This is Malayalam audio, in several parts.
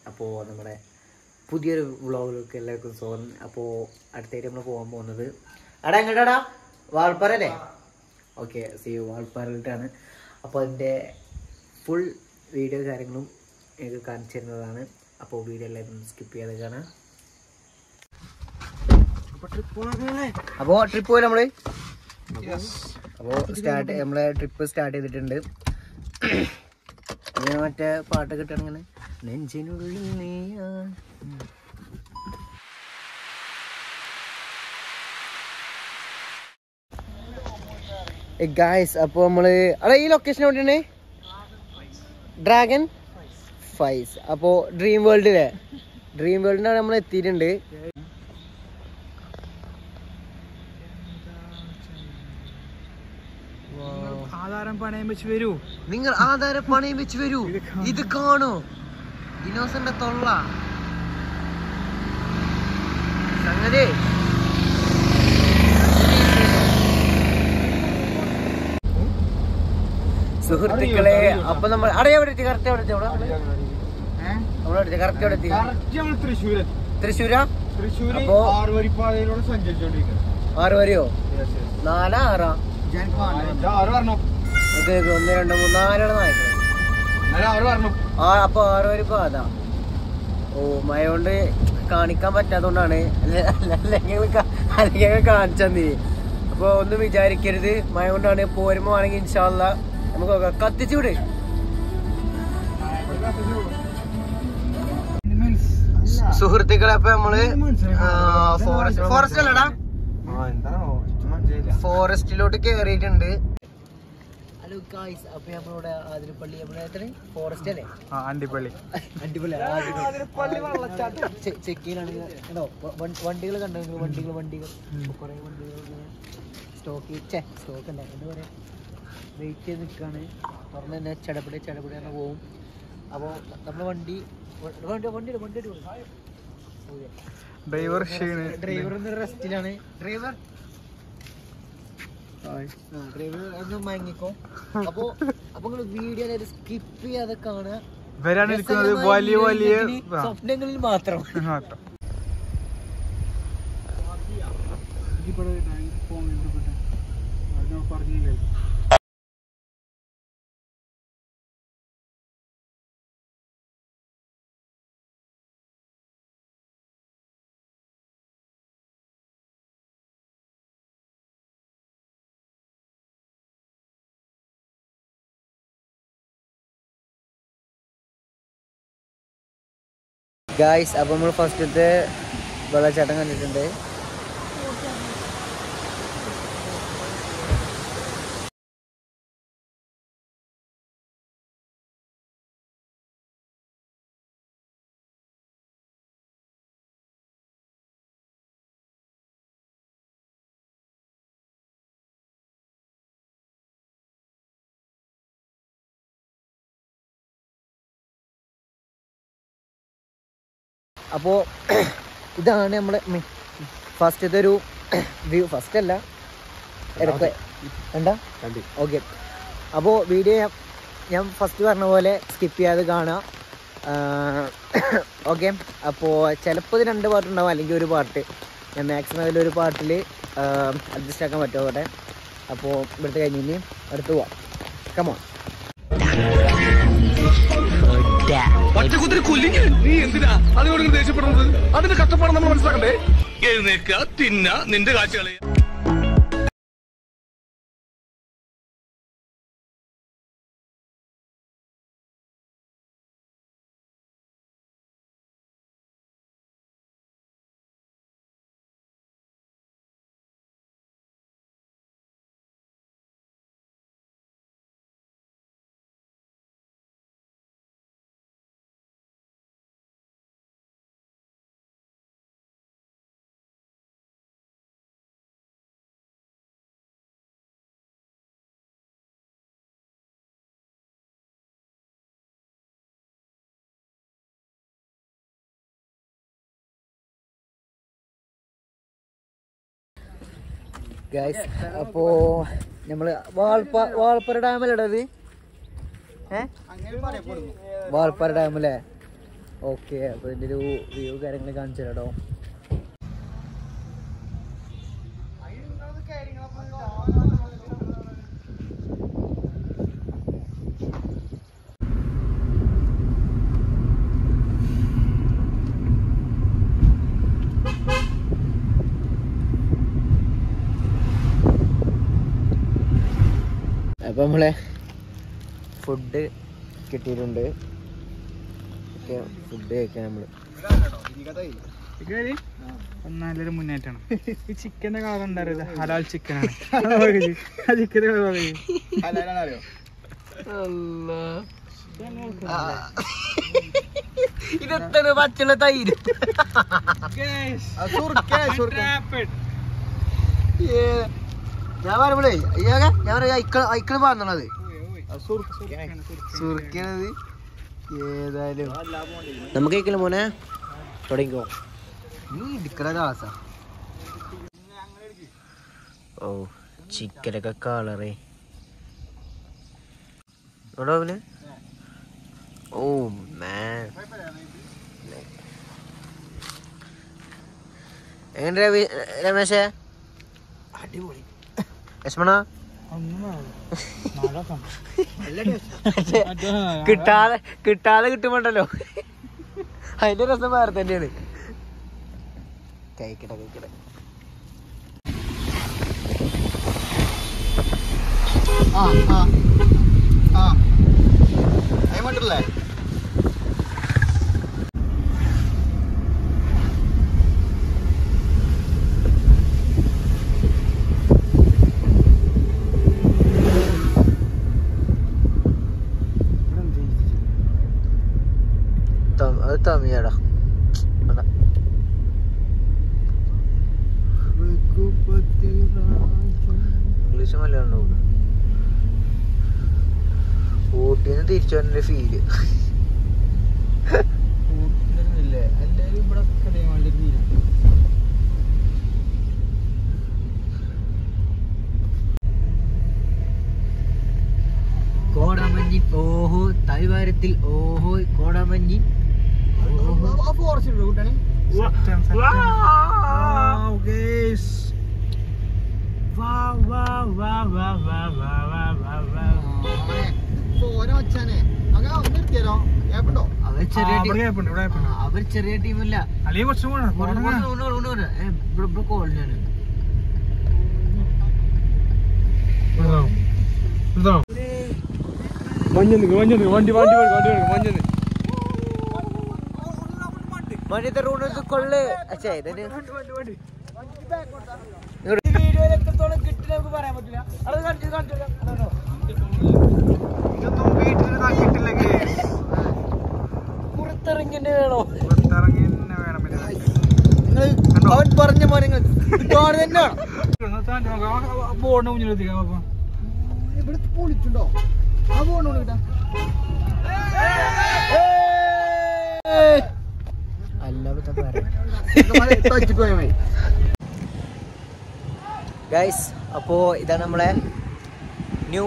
അപ്പോൾ നമ്മുടെ പുതിയൊരു വ്ളോഗിലേക്ക് എല്ലാവർക്കും സ്വാഗതം. അപ്പോൾ അടുത്തായിട്ട് നമ്മൾ പോകാൻ പോകുന്നത് എങ്ങോട്ടാടാ? വാൾപ്പാറല്ലേ? ഓക്കെ, വാൾപ്പാറയിട്ടാണ്. അപ്പോൾ അതിൻ്റെ ഫുൾ വീഡിയോ കാര്യങ്ങളും എനിക്ക് കാണിച്ചു തരുന്നതാണ്. അപ്പോൾ വീഡിയോ എല്ലാവരും സ്കിപ്പ് ചെയ്യാതെ കാണാം. അപ്പോൾ ട്രിപ്പ് പോയി നമ്മൾ. അപ്പോൾ നമ്മളെ ട്രിപ്പ് സ്റ്റാർട്ട് ചെയ്തിട്ടുണ്ട്. അങ്ങനെ മറ്റേ പാട്ട് കിട്ടണിങ്ങനെ നെഞ്ചിനുള്ളിൽ നീയാ. ഗായ്സ്, അപ്പോൾ നമ്മള് ഈ ലൊക്കേഷൻ എവിടെയാണ്? ഡ്രാഗൺ ഫൈസ്. അപ്പോൾ ഡ്രീം വേൾഡിലെ ഡ്രീം വേൾഡിനാണ് നമ്മൾ എത്തിയിട്ടുണ്ട്. ആധാരം പണയം വെച്ച് വരൂ. നിങ്ങൾ ആധാരം പണയം വെച്ച് വരൂ. ഇത് കാണൂ, ഇന്നോസന്റെ തൊള്ള സംഗതി. സുഹൃത്തുക്കളെ, അപ്പൊ നമ്മൾ കറക്റ്റ് തൃശ്ശൂരാ. അപ്പോ 6 വരെയോ? 4 6 1 2 3 4 അപ്പൊ 6 വരെ ഇപ്പൊ അതാ. ഓ, മഴ കൊണ്ട് കാണിക്കാൻ പറ്റാത്തോണ്ടാണ്, അല്ലെങ്കിൽ കാണിച്ചീ. അപ്പൊ ഒന്നും വിചാരിക്കരുത്, മഴ കൊണ്ടാണ്. പോരുമ്പോ ആണെങ്കിൽ ഇൻഷാ അല്ലാ നമുക്ക് കത്തിച്ചുവിട്. സുഹൃത്തുക്കളെ, അപ്പൊ നമ്മള് ഫോറസ്റ്റ് അല്ലടാ, ഫോറസ്റ്റിലോട്ട് കേറിയിട്ടുണ്ട്. ഹലോ ഗായ്സ്, അപ്പൊ നമ്മളിവിടെ ആതിരപ്പള്ളി, നമ്മുടെ ഫോറസ്റ്റ് അല്ലേ? അണ്ടിപ്പള്ളി ചെക്ക് ചെയ്യാനാണെങ്കിൽ വണ്ടികൾ കണ്ടോ? വണ്ടികൾ കുറെ വണ്ടികൾ സ്റ്റോക്ക് അല്ല, എന്താ പറയാ, വെയിറ്റ് ചെയ്ത് നിൽക്കാണ്. തുറന്ന് തന്നെ ചടപടി തന്നെ പോവും. അപ്പോൾ നമ്മുടെ വണ്ടി ഡ്രൈവർ റെസ്റ്റിലാണ്. ഡ്രൈവർ ഒന്ന് മയങ്ങിക്കോ. അപ്പൊ നിങ്ങൾ വീഡിയോ സ്കിപ്പ് ചെയ്യാതെ കാണുക. വരാനിരിക്കുന്നത് വലിയ വലിയ സ്വപ്നങ്ങളിൽ മാത്രം. ഗായ്സ്, അപ്പൊ നമ്മൾ ഫസ്റ്റത്തെ വെള്ളച്ചാട്ടം കണ്ടിട്ടുണ്ട്. അപ്പോൾ ഇതാണ് നമ്മളെ ഫസ്റ്റത്തെ ഒരു വ്യൂ. ഫസ്റ്റ് അല്ല, ഓക്കെ. അപ്പോൾ വീഡിയോ ഞാൻ ഫസ്റ്റ് പറഞ്ഞ പോലെ സ്കിപ്പ് ചെയ്യാതെ കാണുക. ഓക്കെ. അപ്പോൾ ചിലപ്പോൾ ഇത് 2 പാട്ടുണ്ടാവും, അല്ലെങ്കിൽ ഒരു പാട്ട്. ഞാൻ മാക്സിമം അതിലൊരു പാട്ടിൽ അഡ്ജസ്റ്റ് ആക്കാൻ പറ്റുമോ അവിടെ. അപ്പോൾ ഇവിടുത്തെ കഴിഞ്ഞ് അടുത്ത് പോവാം. കമോൺ. നീ എന്തിനാ അതിനോട് ദേഷ്യപ്പെടുന്നത്? അതിന്റെ കഷ്ടപ്പാട് നമ്മൾ മനസ്സിലാക്കണ്ടേ? എഴുന്നേൽക്കുക, തിന്ന, നിന്റെ കാഴ്ചകളെ. ഗൈസ്, അപ്പോൾ നമ്മൾ വാൾപ്പാറ ഡാമിലടത് വാൾപ്പാറ ഡാമല്ലേ? ഓക്കെ, അപ്പോൾ ഇതിൻ്റെ ഒരു വ്യൂ കാര്യങ്ങൾ കാണിച്ചു തരാം. അപ്പോൾ നമ്മളെ ഫുഡ് കിട്ടിയിട്ടുണ്ട്. ഓക്കെ, ഫുഡ് കഴിക്കാൻ നമ്മൾ നല്ലൊരു മുന്നേറ്റാണ്. ഈ ചിക്കന്റെ കളർ ഉണ്ടായിരുന്നത് ഹലാൽ ചിക്കനാണ്. ചിക്കന്റെ കളർ ഇതെത്ര പച്ചുള്ള തൈര്. ഞാൻ പറയുമ്പോഴേ ഞാൻ അയക്കള് പറഞ്ഞത് സുർക്കണത്. ഏതായാലും നമുക്ക് കഴിക്കല മോനെ, തുടങ്ങിക്കോ. നീ ഇടിക്കണ കാസ. ഓ ചിക്കനൊക്കെ കളറേ അവന്. ഓ മാൻ, എങ്ങനെ രമേശേ? അടിപൊളി. ലക്ഷ്മണ കിട്ടാതെ കിട്ടുമ്പോണ്ടല്ലോ അതിന്റെ രസം വേറെ തന്നെയാണ്. കഴിക്കട്ടെ കഴിക്കട്ടെ. മട്ടല്ലേ അത് തമിഴാടാ. ഇംഗ്ലീഷ് മലയാളം ഊട്ടിന്ന് തിരിച്ചു വന്നൊരു ഫീല്. കോടമഞ്ഞി ഓഹോ, തായ്വാരത്തിൽ ഓഹോ കോടമഞ്ഞി. അവർ ചെറിയ ടീമല്ല, കോളനിയാണ്. മഞ്ഞത്തെ റൂണത്ത് കൊള്ളു. അച്ഛാ ഇതിന് വീഡിയോയിൽ എത്രത്തോളം കിട്ടി നമുക്ക് പറയാൻ പറ്റില്ല. അത് പുറത്തിറങ്ങിന്നെ വേണോ? അവൻ പറഞ്ഞ പോലെ തന്നെയാണോ? ഇവിടെ പൊളിച്ചുണ്ടോ? ആ പോണോ കിട്ടാ ഗൈസ്. അപ്പോൾ ഇതാണ് നമ്മളെ ന്യൂ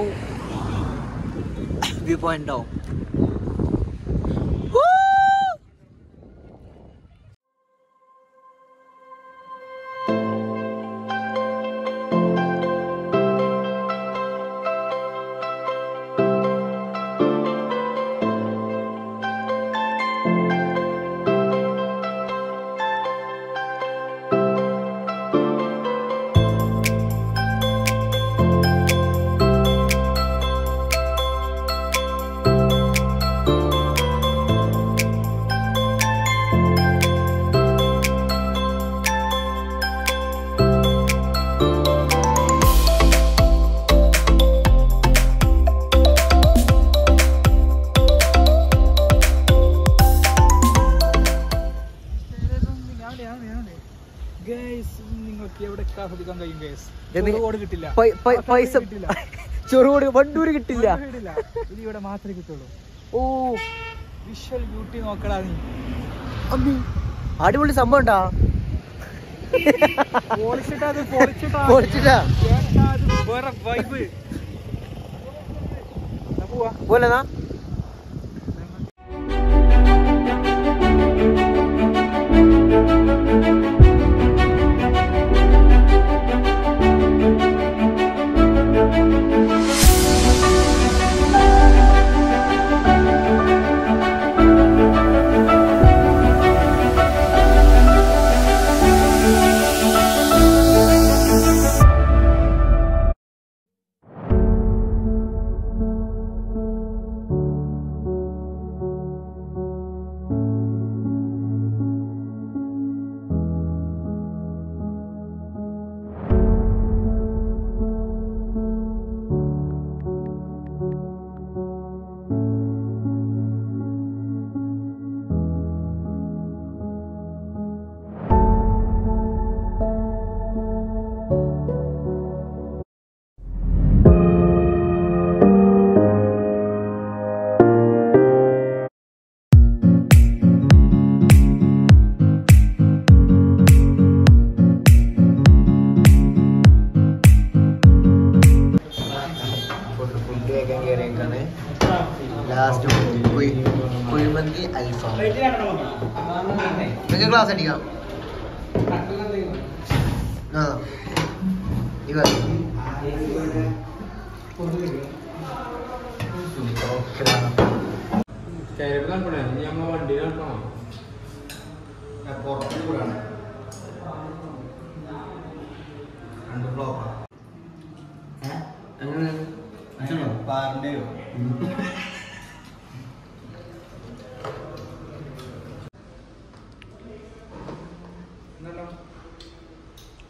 വ്യൂ പോയിന്റ്. പൈസ ചെറുകോട് വണ്ടൂര് കിട്ടില്ല. ഇവിടെ മാത്രമേ കിട്ടുള്ളൂ. ഓ വിഷ്വൽ ബ്യൂട്ടി നോക്കടാ നീ. അടിപൊളി സംഭവം ഉണ്ടാ. വേറെ വൈബ് പോലെന്നാ. നിങ്ങൾക്ക് ക്ലാസ് അടിക്കാം ആ ഇവ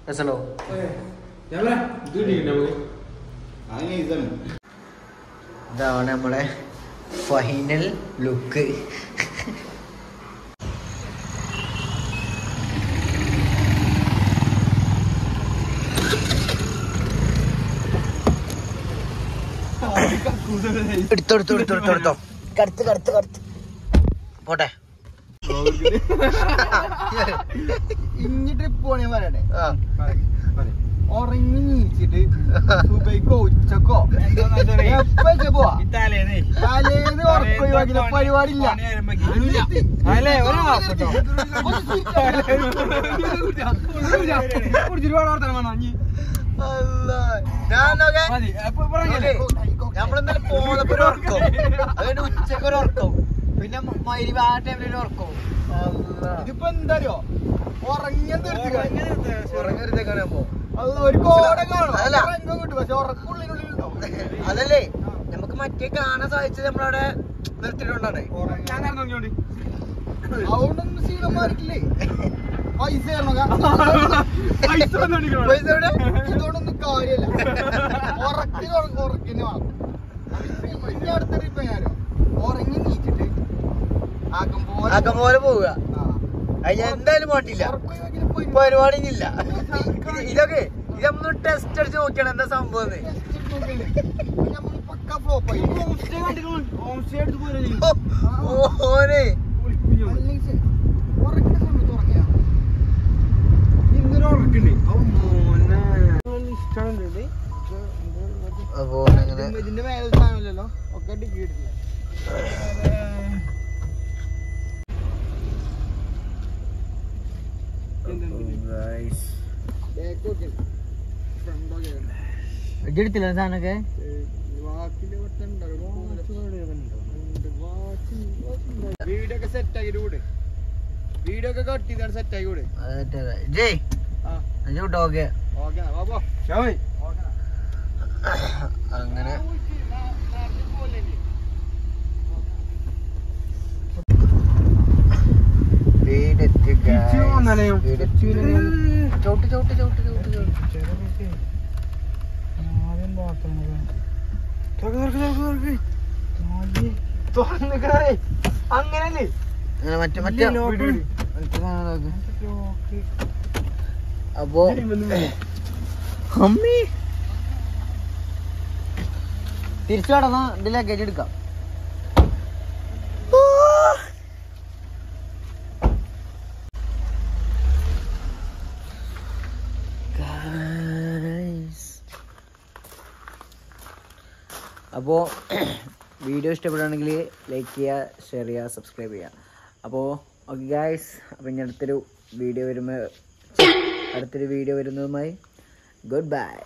രസമല്ലോ ഇതാണ് നമ്മളെ ഫൈനൽ ലുക്ക്. എടുത്തോ കടുത്ത് പോട്ടെ. ഇനി ട്രിപ്പ് പോണേ പറയട്ടെ. ഉറങ്ങി നീച്ചിട്ട് സുബൈക്കോ ഉച്ചക്കോ പോവാ. തലേന്ന് ഉറക്കം ഒഴിവാക്കിയ പരിപാടിയില്ല. നമ്മളെന്തായാലും പോന്നപ്പോ ഒരു ഉറക്കം, അതുകൊണ്ട് ഉച്ചക്കൊരു ഉറക്കം, പിന്നെ മൈരി ആ ടൈമിലൊരു ഉറക്കം. ഇതിപ്പോ എന്തായോ ഉറങ്ങിയ ഉറങ്ങരുതേക്കാണപ്പോ ഒരു കോട കാണും. അതല്ല. പക്ഷെ ഉറക്കുള്ളിനുള്ളിലുണ്ടോ അതല്ലേ നമുക്ക് മറ്റേ കാണാൻ സാധിച്ചത് നമ്മളവിടെ നിർത്തിയിട്ടുണ്ടാണ്. ഞാൻ നടന്നോണ്ട് അതുകൊണ്ടൊന്നും സീതന്മാർക്കില്ലേ പൈസ ഇതോടൊന്നും കാര്യല്ല. ഉറക്കിന് വേണം. ഇനി അടുത്ത ട്രിപ്പ് ഞാനോ ഉറങ്ങി നീച്ചിട്ട് ആക്കം പോലെ പോവുക. അത് എന്തായാലും പോട്ടില്ല, പരിപാടി ഇല്ല. ഇതൊക്കെ ഇത് നമ്മൾ ടെസ്റ്റ് അടിച്ച് നോക്കിയാണ് എന്താ സംഭവം. ഓനെ അപ്പോ ഇതിന്റെ മേലെ സാധനമല്ലല്ലോ ഒക്കെ ഡിഗ്രി എടുത്തില്ല. എടുത്തില്ല സാധനൊക്കെ. വീഡിയോ ഒക്കെ സെറ്റ് ആക്കി കൂടെ, വീഡിയോ ഒക്കെ കട്ട് ചെയ്താണ് സെറ്റ് ആക്കി കൂടെ. ജയ് ഓക്കെ ഓക്കെ അങ്ങനെ അങ്ങനല്ലേ അപ്പോ അമ്മി തിരിച്ചു കടന്ന് ഇതിൽ ലഗേജ് എടുക്കാം. അപ്പോൾ വീഡിയോ ഇഷ്ടപ്പെടുകയാണെങ്കിൽ ലൈക്ക് ചെയ്യുക, ഷെയർ ചെയ്യുക, സബ്സ്ക്രൈബ് ചെയ്യുക. അപ്പോൾ ഓക്കെ ഗായ്സ്, അപ്പോൾ ഇനി അടുത്തൊരു വീഡിയോ വരുന്നതുമായി ഗുഡ് ബൈ.